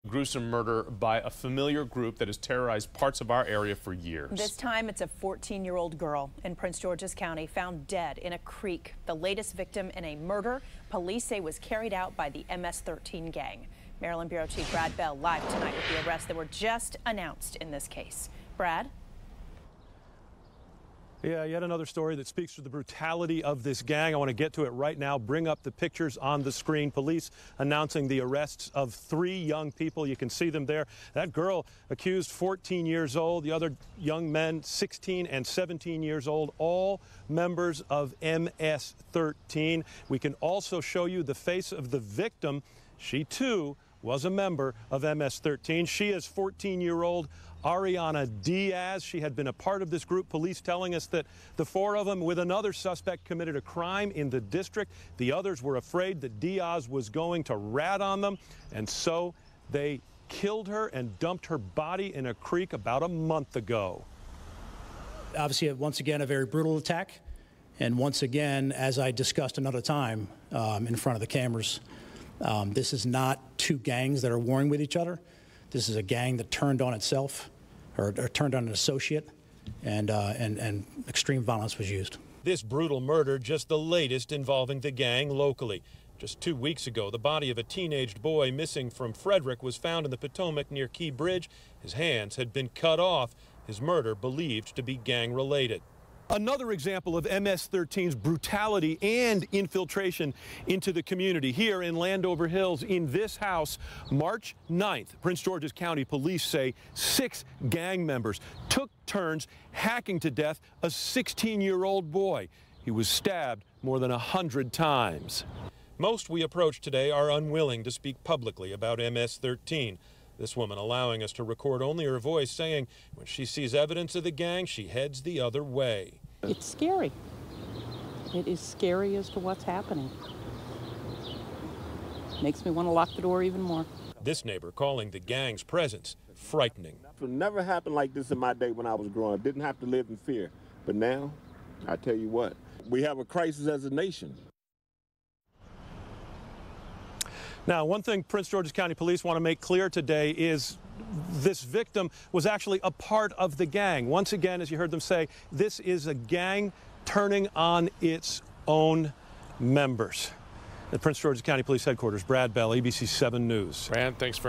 Gruesome murder by a familiar group that has terrorized parts of our area for years. This time it's a 14-year-old girl in Prince George's County found dead in a creek. The latest victim in a murder police say was carried out by the MS-13 gang. Maryland Bureau Chief Brad Bell live tonight with the arrests that were just announced in this case. Brad? Yeah, yet another story that speaks to the brutality of this gang. I want to get to it right now. Bring up the pictures on the screen. Police announcing the arrests of 3 young people. You can see them there. That girl accused 14 years old. The other young men 16 and 17 years old, all members of MS-13. We can also show you the face of the victim. She too was a member of MS-13. She is 14-year-old Hernandez-Nucamendi. She had been a part of this group. Police telling us that the 4 of them with another suspect committed a crime in the district. The others were afraid that Diaz was going to rat on them, and so they killed her and dumped her body in a creek about a month ago. Obviously, once again, a very brutal attack. And once again, as I discussed another time in front of the cameras, this is not 2 gangs that are warring with each other. This is a gang that turned on itself, or turned on an associate, and extreme violence was used. This brutal murder just the latest involving the gang locally. Just 2 weeks ago, the body of a teenaged boy missing from Frederick was found in the Potomac near Key Bridge. His hands had been cut off. His murder believed to be gang-related. Another example of MS-13's brutality and infiltration into the community. Here in Landover Hills, in this house, March 9th, Prince George's County Police say 6 gang members took turns hacking to death a 16-year-old boy. He was stabbed more than 100 times. Most we approach today are unwilling to speak publicly about MS-13. This woman allowing us to record only her voice, saying when she sees evidence of the gang, she heads the other way. It's scary. It is scary as to what's happening. Makes me want to lock the door even more. This neighbor calling the gang's presence frightening. It never happened like this in my day when I was growing up. Didn't have to live in fear. But now, I tell you what, we have a crisis as a nation. Now, one thing Prince George's County Police want to make clear today is this victim was actually a part of the gang. Once again, as you heard them say, this is a gang turning on its own members. At Prince George's County Police Headquarters, Brad Bell, ABC 7 News. Brad, thanks for